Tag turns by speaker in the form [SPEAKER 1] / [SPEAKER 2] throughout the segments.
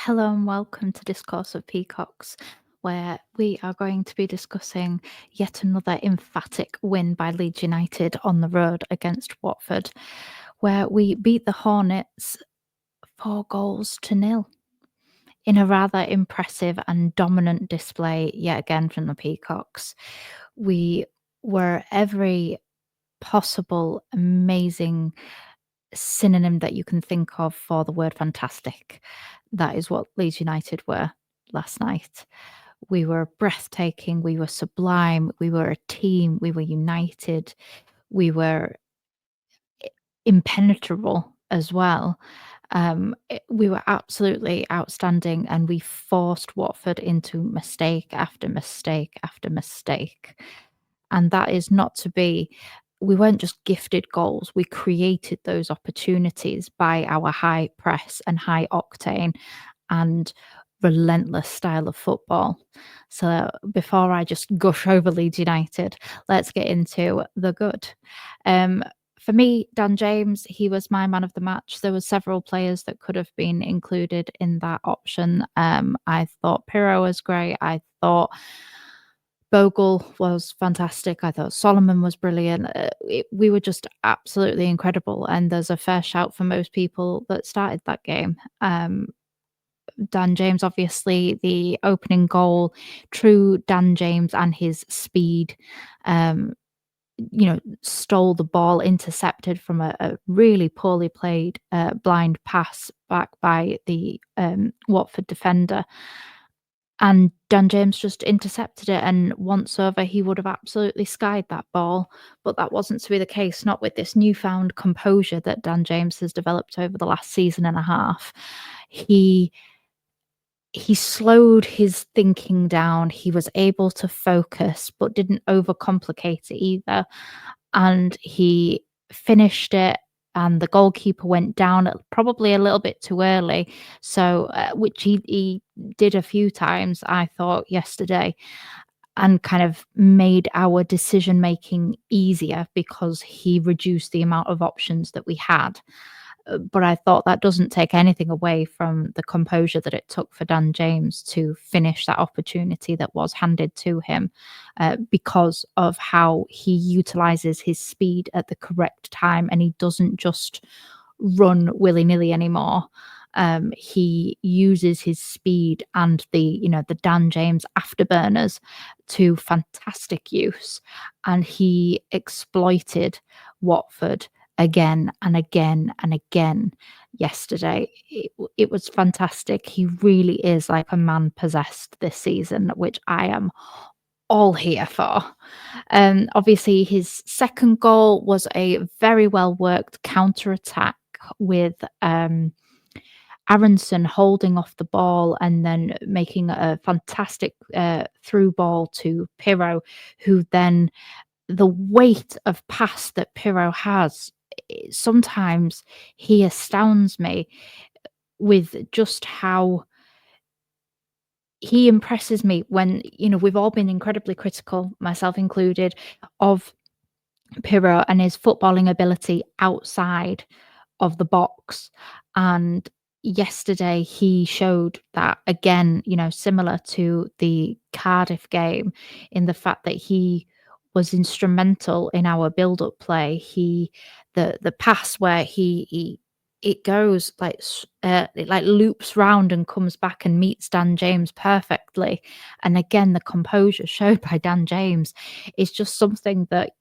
[SPEAKER 1] Hello and welcome to Discourse of Peacocks, where we are going to be discussing yet another emphatic win by Leeds United on the road against Watford, where we beat the Hornets 4-0 in a rather impressive and dominant display yet again from the Peacocks. We were every possible amazing synonym that you can think of for the word fantastic. That is what Leeds United were last night. We were breathtaking, we were sublime, we were a team, we were united, we were impenetrable as well. We were absolutely outstanding, and we forced Watford into mistake after mistake after mistake. And that is not to be, we weren't just gifted goals, we created those opportunities by our high press and high octane and relentless style of football. So before I just gush over Leeds United, let's get into the good. Um, for me, Dan James, he was my man of the match. There were several players that could have been included in that option. I thought Pirro was great. I thought Bogle was fantastic. I thought Solomon was brilliant. We were just absolutely incredible. And there's a fair shout for most people that started that game. Dan James, obviously, the opening goal, true Dan James and his speed. Stole the ball, intercepted from a really poorly played blind pass back by the Watford defender. And Dan James just intercepted it, and once over, he would have absolutely skied that ball. But that wasn't to be the case, not with this newfound composure that Dan James has developed over the last season and a half. He slowed his thinking down. He was able to focus, but didn't overcomplicate it either. And he finished it, and the goalkeeper went down probably a little bit too early. So, which he did a few times, I thought, yesterday, and kind of made our decision making easier because he reduced the amount of options that we had. But I thought that doesn't take anything away from the composure that it took for Dan James to finish that opportunity that was handed to him, because of how he utilizes his speed at the correct time, and he doesn't just run willy-nilly anymore. He uses his speed and the Dan James afterburners to fantastic use, and he exploited Watford again and again and again yesterday. It was fantastic. He really is like a man possessed this season, which I am all here for. Obviously, his second goal was a very well worked counter attack with Aronson holding off the ball and then making a fantastic through ball to Pirro, who then, the weight of pass that Pirro has, sometimes he astounds me with just how he impresses me when, we've all been incredibly critical, myself included, of Pirro and his footballing ability outside of the box. And yesterday he showed that again, similar to the Cardiff game, in the fact that he was instrumental in our build-up play. The pass where he it goes like it like loops round and comes back and meets Dan James perfectly. And again, the composure showed by Dan James is just something that,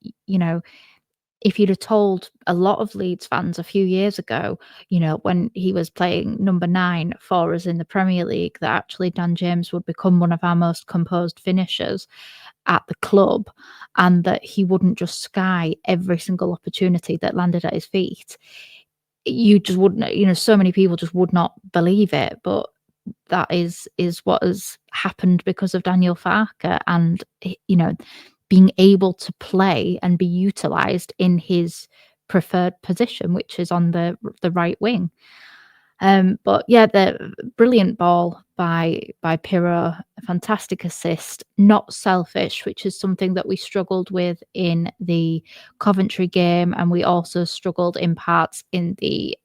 [SPEAKER 1] if you'd have told a lot of Leeds fans a few years ago, when he was playing number 9 for us in the Premier League, that actually Dan James would become one of our most composed finishers at the club, and that he wouldn't just sky every single opportunity that landed at his feet, you just wouldn't, so many people just would not believe it. But that is what has happened because of Daniel Farke, and being able to play and be utilized in his preferred position, which is on the right wing. But yeah, the brilliant ball by Pirro, a fantastic assist, not selfish, which is something that we struggled with in the Coventry game, and we also struggled in parts in the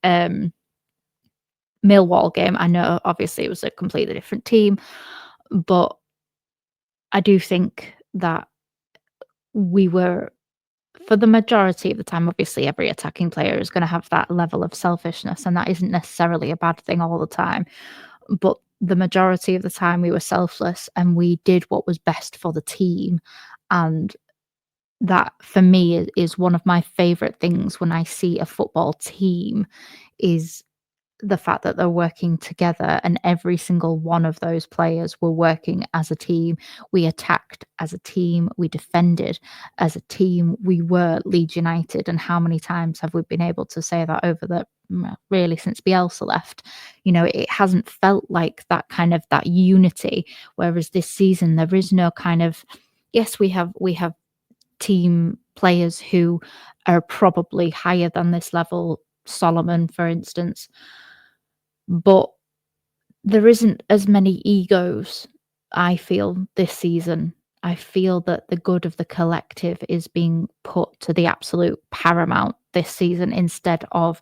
[SPEAKER 1] Millwall game. I know obviously it was a completely different team, but I do think that we were for the majority of the time, obviously every attacking player is gonna have that level of selfishness, and that isn't necessarily a bad thing all the time. But the majority of the time we were selfless and we did what was best for the team, and that for me is one of my favorite things when I see a football team is the fact that they're working together and every single one of those players were working as a team. We attacked as a team, we defended as a team. We were Leeds United, and how many times have we been able to say that over the really since Bielsa left? You know, it hasn't felt like that kind of that unity. Whereas this season, there is no kind of yes, we have team players who are probably higher than this level. Solomon, for instance, but there isn't as many egos, I feel, this season. I feel that the good of the collective is being put to the absolute paramount this season instead of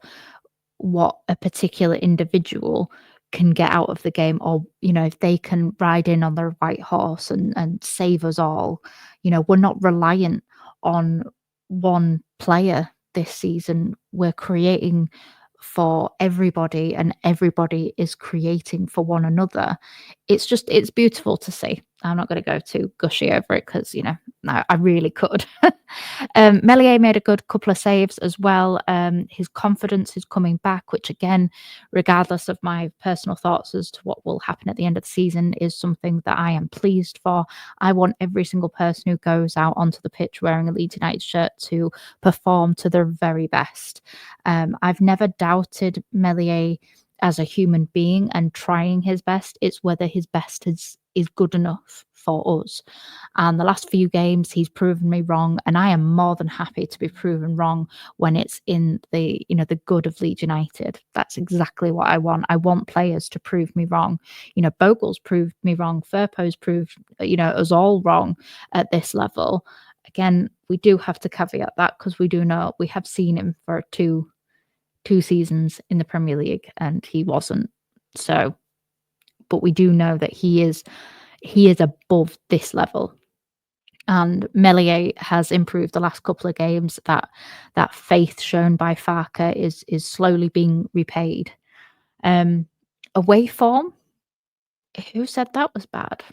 [SPEAKER 1] what a particular individual can get out of the game or, you know, if they can ride in on their white horse and save us all. You know, we're not reliant on one player this season. We're creating for everybody and everybody is creating for one another. It's beautiful to see. I'm not going to go too gushy over it because, you know, no, I really could. Melier made a good couple of saves as well. His confidence is coming back, which again, regardless of my personal thoughts as to what will happen at the end of the season, is something that I am pleased for. I want every single person who goes out onto the pitch wearing a Leeds United shirt to perform to their very best. I've never doubted Melier as a human being and trying his best. It's whether his best is good enough for us. And the last few games, he's proven me wrong, and I am more than happy to be proven wrong when it's in the the good of Leeds United. That's exactly what I want. I want players to prove me wrong. You know, Bogle's proved me wrong. Firpo's proved us all wrong at this level. Again, we do have to caveat that because we do know we have seen him for two seasons in the Premier League and he wasn't. So, but we do know that he is above this level. And Melier has improved the last couple of games. That faith shown by Farker is slowly being repaid. Um, Away form, who said that was bad?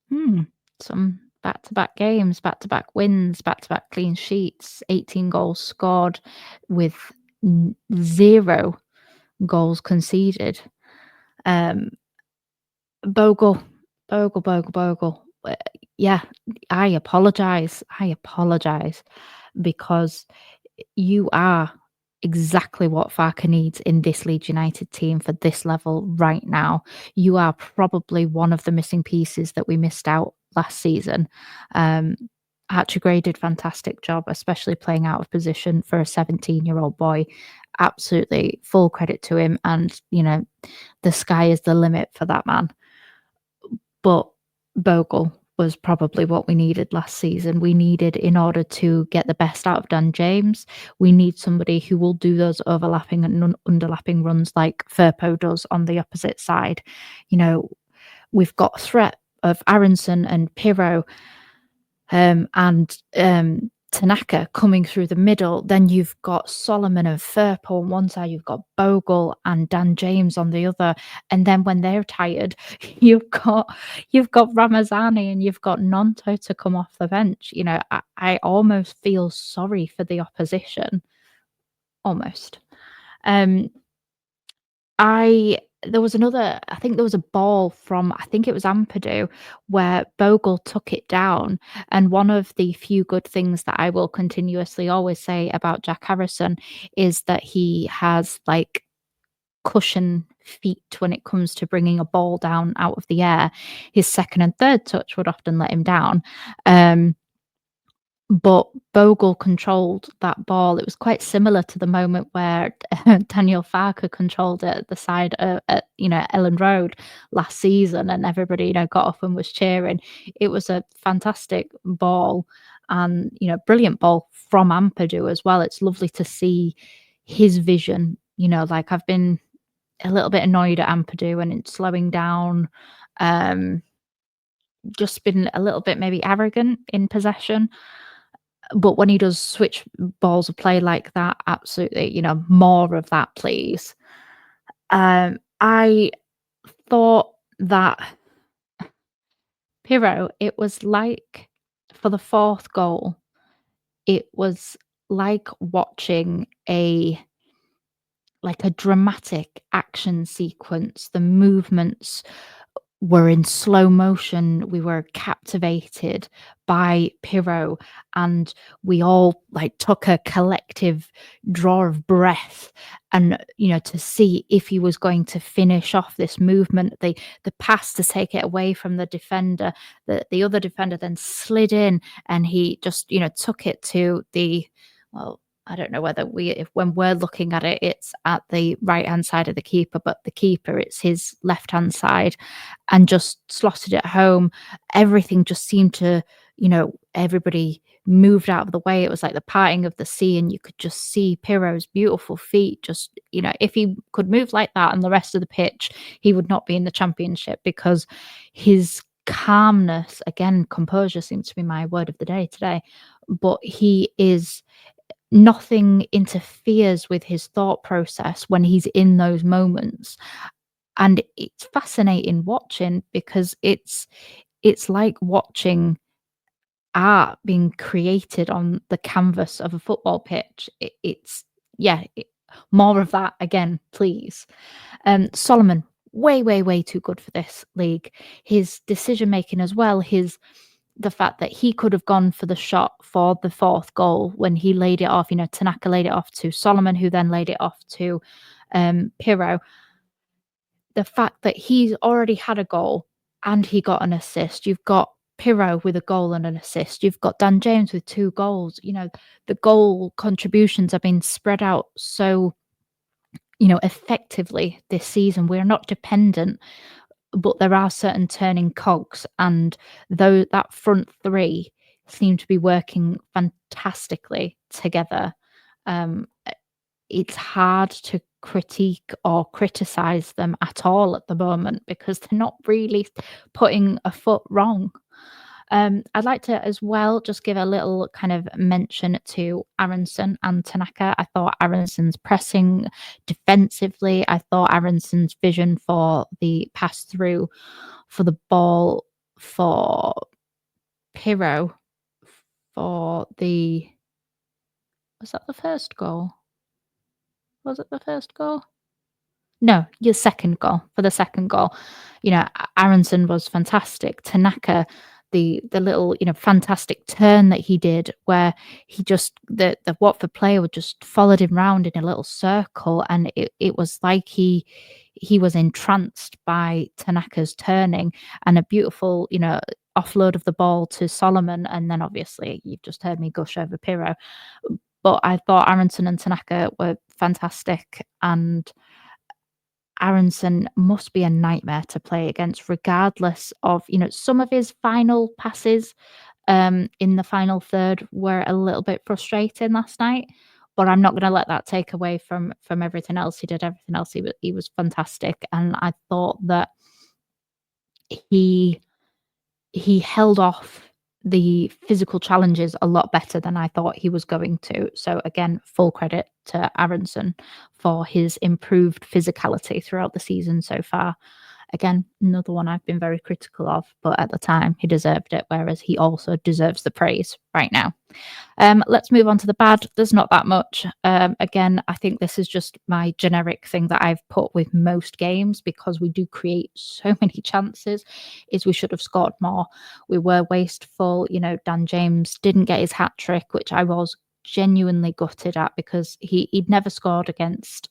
[SPEAKER 1] Hmm. Some back-to-back games, back-to-back wins, back-to-back clean sheets, 18 goals scored with 0 goals conceded. Um, Bogle, Bogle. Yeah, I apologize. I apologize because you are exactly what Farker needs in this Leeds United team for this level right now. You are probably one of the missing pieces that we missed out last season. Um, Archie did fantastic job, especially playing out of position for a 17-year-old boy. Absolutely full credit to him. And, the sky is the limit for that man. But Bogle was probably what we needed last season. We needed, in order to get the best out of Dan James, we need somebody who will do those overlapping and underlapping runs like Firpo does on the opposite side. We've got threat of Aronson and Pirro and Tanaka coming through the middle. Then you've got Solomon and Firpo on one side, you've got Bogle and Dan James on the other. And then when they're tired, you've got Ramazani and you've got Nonto to come off the bench. I almost feel sorry for the opposition. Almost. Um, there was I think there was a ball from, I think it was Ampadu, where Bogle took it down. And one of the few good things that I will continuously always say about Jack Harrison is that he has like cushion feet when it comes to bringing a ball down out of the air. His second and third touch would often let him down. But Bogle controlled that ball. It was quite similar to the moment where Daniel Farker controlled it at the side of, Ellen Road last season, and everybody, got up and was cheering. It was a fantastic ball and, brilliant ball from Ampadu as well. It's lovely to see his vision Like I've been a little bit annoyed at Ampadu and it's slowing down. Um, just been a little bit maybe arrogant in possession. But when he does switch balls of play like that, absolutely, more of that, please. I thought that Pirro, it was like for the fourth goal, it was like watching a dramatic action sequence. The movements were in slow motion. We were captivated by Pirro, and we all like took a collective draw of breath and to see if he was going to finish off this movement, the pass to take it away from the defender. The other defender then slid in and he just took it to the, well, I don't know whether if when we're looking at it, it's at the right hand side of the keeper, but the keeper, it's his left hand side, and just slotted it home. Everything just seemed to, everybody moved out of the way. It was like the parting of the sea, and you could just see Pirro's beautiful feet. Just, if he could move like that on the rest of the pitch, he would not be in the championship because his calmness, again, composure seems to be my word of the day today, but he is nothing interferes with his thought process when he's in those moments. And it's fascinating watching because it's like watching art being created on the canvas of a football pitch. It's yeah, more of that again, please. Solomon, way, way, way too good for this league. His decision making as well, the fact that he could have gone for the shot for the fourth goal when he laid it off. Tanaka laid it off to Solomon, who then laid it off to Pirro. The fact that he's already had a goal and he got an assist. You've got Pirro with a goal and an assist. You've got Dan James with 2 goals. The goal contributions have been spread out so, effectively this season. We're not dependent, but there are certain turning cogs, and though that front 3 seem to be working fantastically together. Um, it's hard to critique or criticize them at all at the moment because they're not really putting a foot wrong. I'd like to as well just give a little kind of mention to Aronson and Tanaka. I thought Aronson's pressing defensively. I thought Aronson's vision for the pass through for the ball for Pirro for the, was that the first goal? Was it the first goal? No, your second goal. For the second goal, Aronson was fantastic. Tanaka, the little, fantastic turn that he did where he just the Watford player would just followed him round in a little circle, and it was like he was entranced by Tanaka's turning, and a beautiful, offload of the ball to Solomon, and then obviously you've just heard me gush over Pirro. But I thought Aronson and Tanaka were fantastic, and Aronson must be a nightmare to play against, regardless of, some of his final passes in the final third were a little bit frustrating last night. But I'm not going to let that take away from everything else he did. Everything else he was fantastic, and I thought that he he held off the physical challenges a lot better than I thought he was going to. So again, full credit to Aronson for his improved physicality throughout the season so far. Again, another one I've been very critical of, but at the time he deserved it, whereas he also deserves the praise right now. Let's move on to the bad. There's not that much. Again, I think this is just my generic thing that I've put with most games because we do create so many chances, is we should have scored more. We were wasteful. Dan James didn't get his hat trick, which I was genuinely gutted at because he'd never scored against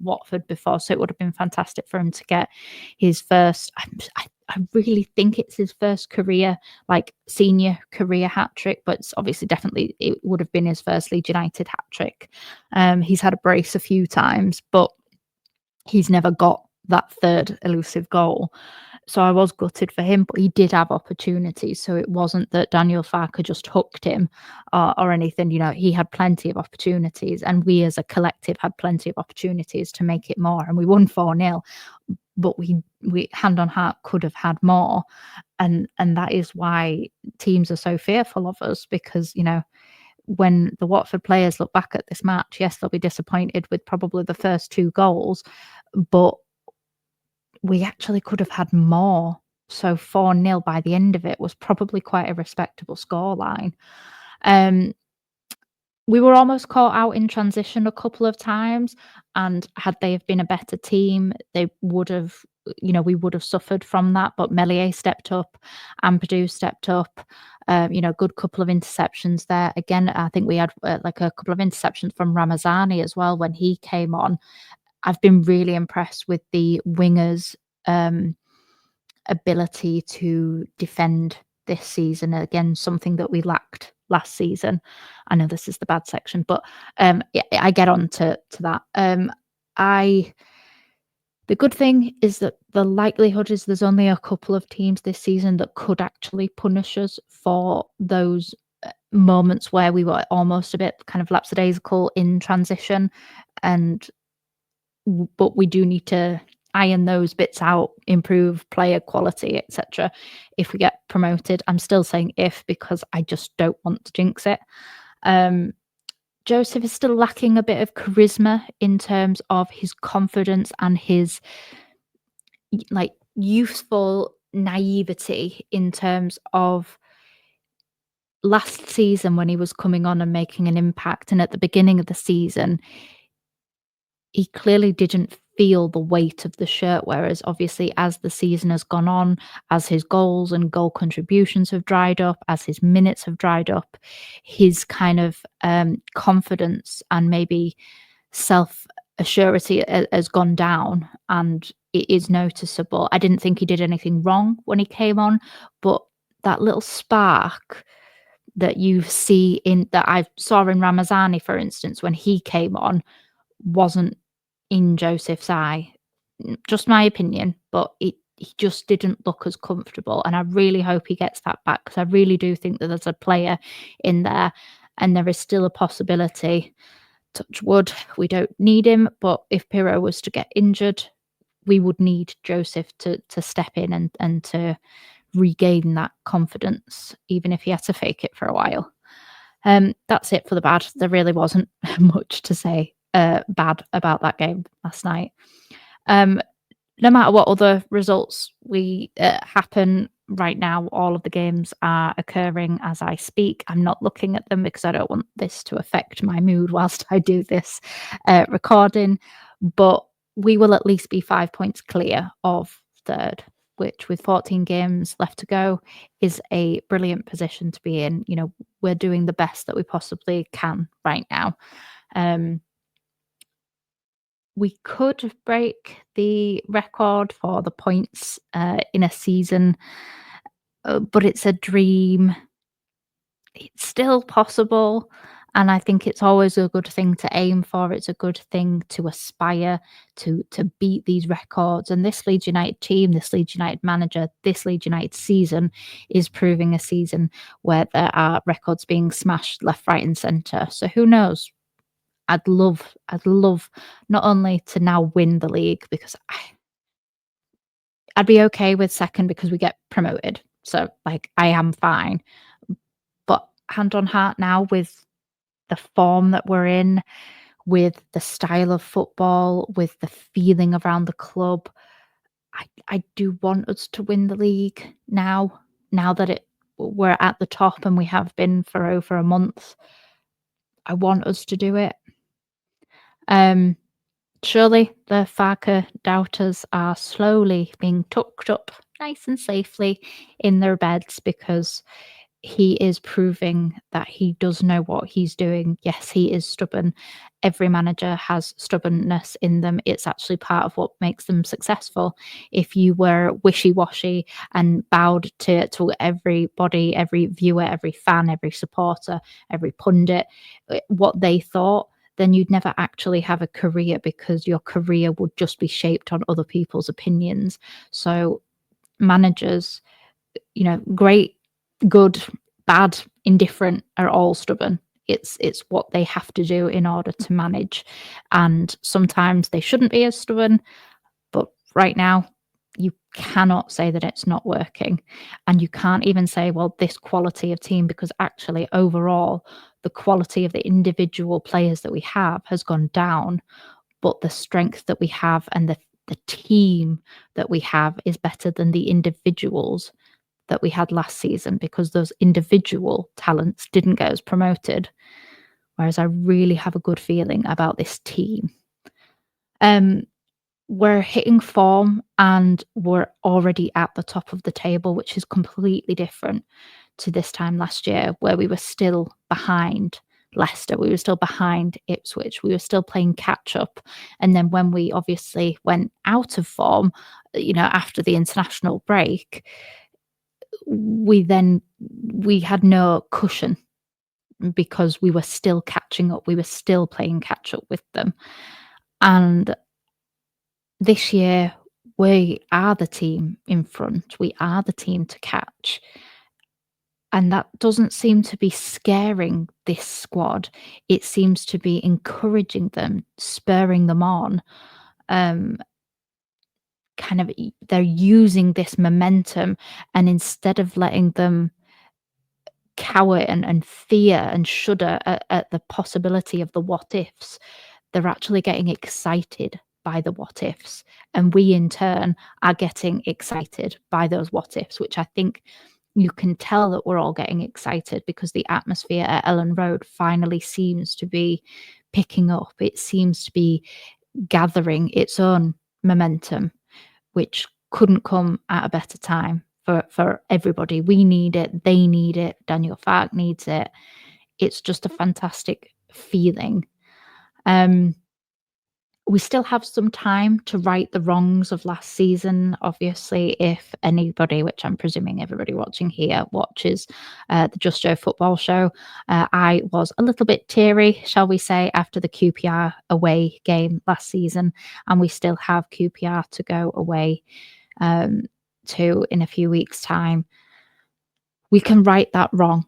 [SPEAKER 1] Watford before, so it would have been fantastic for him to get his first. I really think it's his first career, like senior career hat trick, but it's obviously definitely it would have been his first Leeds United hat trick. He's had a brace a few times, but he's never got that third elusive goal. So I was gutted for him, but he did have opportunities. So it wasn't that Daniel Farke just hooked him or anything. He had plenty of opportunities, and we as a collective had plenty of opportunities to make it more. And we won 4-0, but we hand on heart could have had more. And that is why teams are so fearful of us, because when the Watford players look back at this match, yes, they'll be disappointed with probably the first 2 goals, but we actually could have had more. So 4-0 by the end of it was probably quite a respectable scoreline. Um, we were almost caught out in transition a couple of times, and had they have been a better team, they would have, we would have suffered from that. But Melier stepped up, Ampadu stepped up. Good couple of interceptions there. Again, I think we had like a couple of interceptions from Ramazani as well when he came on. I've been really impressed with the wingers' ability to defend this season. Again, something that we lacked last season. I know this is the bad section, but yeah, I get on to that. The good thing is that the likelihood is there's only a couple of teams this season that could actually punish us for those moments where we were almost a bit kind of lapsadaisical in transition, but we do need to iron those bits out, improve player quality, etc. If we get promoted, I'm still saying if, because I just don't want to jinx it. Joseph is still lacking a bit of charisma in terms of his confidence and his like youthful naivety in terms of last season when he was coming on and making an impact, and at the beginning of the season he clearly didn't feel the weight of the shirt, whereas obviously as the season has gone on, as his goals and goal contributions have dried up, as his minutes have dried up, his kind of confidence and maybe self-assurity has gone down, and it is noticeable. I didn't think he did anything wrong when he came on, but that little spark that I saw in Ramazani, for instance, when he came on, wasn't in Joseph's eye. Just my opinion, but he just didn't look as comfortable, and I really hope he gets that back, because I really do think that there's a player in there, and there is still a possibility, touch wood, we don't need him, but if Pirro was to get injured, we would need Joseph to step in and to regain that confidence, even if he had to fake it for a while. That's it for the bad. There really wasn't much to say bad about that game last night. No matter what other results happen right now, all of the games are occurring as I speak. I'm not looking at them because I don't want this to affect my mood whilst I do this recording. But we will at least be 5 points clear of third, which, with 14 games left to go, is a brilliant position to be in. We're doing the best that we possibly can right now. We could break the record for the points in a season, but it's a dream. It's still possible, and I think it's always a good thing to aim for. It's a good thing to aspire to beat these records. And this Leeds United team, this Leeds United manager, this Leeds United season is proving a season where there are records being smashed left, right, and centre. So who knows? I'd love not only to now win the league, because I'd be okay with second because we get promoted. So I am fine. But hand on heart now, with the form that we're in, with the style of football, with the feeling around the club, I do want us to win the league now. Now that we're at the top and we have been for over a month, I want us to do it. Surely the Farke doubters are slowly being tucked up nice and safely in their beds, because he is proving that he does know what he's doing. Yes, he is stubborn. Every manager has stubbornness in them. It's actually part of what makes them successful. If you were wishy-washy and bowed to everybody, every viewer, every fan, every supporter, every pundit, what they thought, then you'd never actually have a career, because your career would just be shaped on other people's opinions. So managers, great, good, bad, indifferent, are all stubborn. It's what they have to do in order to manage. And sometimes they shouldn't be as stubborn, but right now you cannot say that it's not working. And you can't even say, well, this quality of team, because actually overall the quality of the individual players that we have has gone down, but the strength that we have and the team that we have is better than the individuals that we had last season, because those individual talents didn't get us promoted. Whereas I really have a good feeling about this team. We're hitting form and we're already at the top of the table, which is completely different to this time last year, where we were still behind Leicester, we were still behind Ipswich, we were still playing catch up. And then when we obviously went out of form, after the international break, we had no cushion, because we were still catching up, we were still playing catch up with them. And this year, we are the team in front, we are the team to catch. And that doesn't seem to be scaring this squad. It seems to be encouraging them, spurring them on. They're using this momentum, and instead of letting them cower and fear and shudder at the possibility of the what ifs, they're actually getting excited by the what ifs. And we in turn are getting excited by those what ifs, which I think you can tell that we're all getting excited, because the atmosphere at Ellen Road finally seems to be picking up. It seems to be gathering its own momentum, which couldn't come at a better time for everybody. We need it. They need it. Daniel Farke needs it. It's just a fantastic feeling. We still have some time to right the wrongs of last season. Obviously, if anybody, which I'm presuming everybody watching here, watches the Just Joe football show, I was a little bit teary, shall we say, after the QPR away game last season. And we still have QPR to go away to in a few weeks' time. We can right that wrong.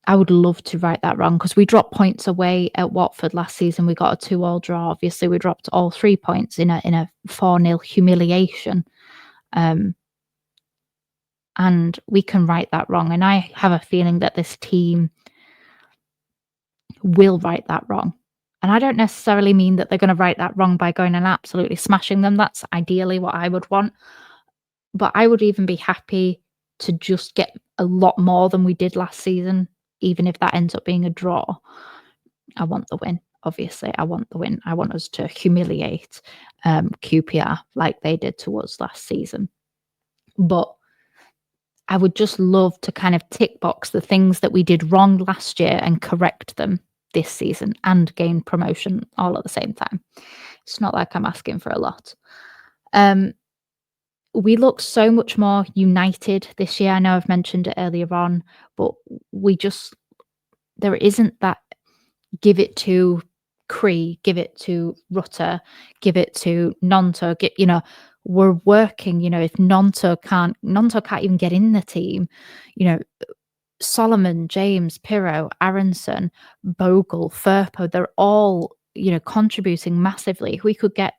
[SPEAKER 1] I would love to right that wrong, because we dropped points away at Watford last season. We got a 2-2 draw. Obviously, we dropped all 3 points in a 4-0 humiliation. And we can right that wrong. And I have a feeling that this team will right that wrong. And I don't necessarily mean that they're going to right that wrong by going and absolutely smashing them. That's ideally what I would want. But I would even be happy to just get a lot more than we did last season, even if that ends up being a draw. I want the win, obviously. I want the win. I want us to humiliate QPR like they did to us last season. But I would just love to kind of tick box the things that we did wrong last year and correct them this season and gain promotion all at the same time. It's not like I'm asking for a lot. We look so much more united this year. I know I've mentioned it earlier on, but there isn't that give it to Cree, give it to Rutter, give it to Nonto. We're working. If Nonto can't even get in the team, Solomon, James, Pirro, Aronson, Bogle, Firpo, they're all contributing massively. If we could get,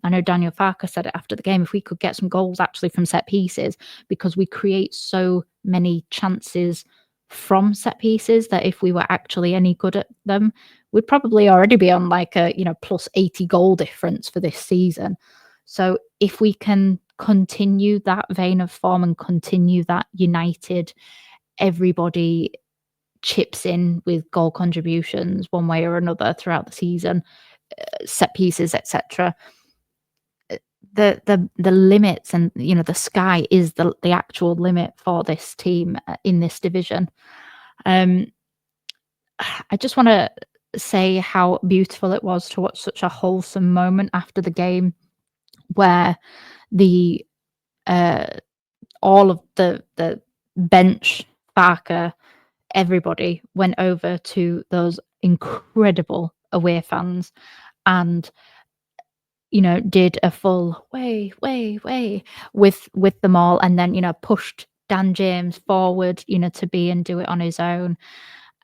[SPEAKER 1] I know Daniel Farke said it after the game, if we could get some goals actually from set pieces, because we create so many chances from set pieces that if we were actually any good at them, we'd probably already be on like a plus 80 goal difference for this season. So if we can continue that vein of form and continue that united, everybody chips in with goal contributions one way or another throughout the season, set pieces, etc. The limits and the sky is the actual limit for this team in this division. I just want to say how beautiful it was to watch such a wholesome moment after the game, where the all of the bench, Barker, everybody went over to those incredible away fans, and did a full way with them all, and then, pushed Dan James forward, to be and do it on his own.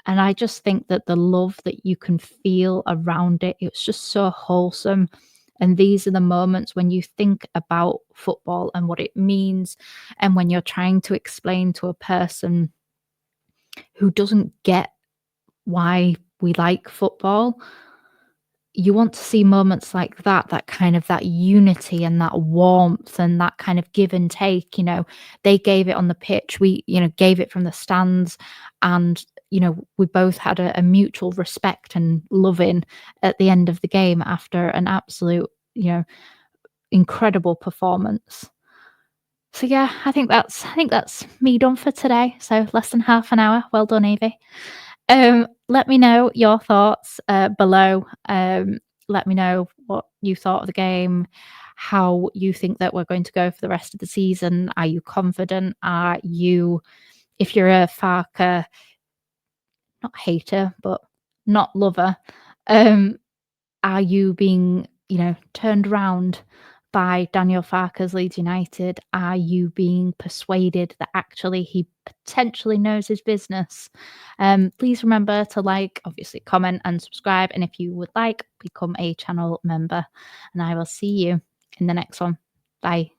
[SPEAKER 1] And I just think that the love that you can feel around it, it's just so wholesome. And these are the moments when you think about football and what it means. And when you're trying to explain to a person who doesn't get why we like football, you want to see moments like that, that kind of that unity and that warmth and that kind of give and take. They gave it on the pitch, we gave it from the stands, and we both had a mutual respect and loving at the end of the game after an absolute incredible performance. So yeah, I think that's me done for today. So less than half an hour. Well done, Evie. Let me know your thoughts below. Let me know what you thought of the game, how you think that we're going to go for the rest of the season. Are you confident? Are you, if you're a Farker, not hater, but not lover, um, are you being, turned round by Daniel Farke's Leeds United? Are you being persuaded that actually he potentially knows his business? Please remember to like, obviously comment and subscribe. And if you would like, become a channel member. And I will see you in the next one. Bye.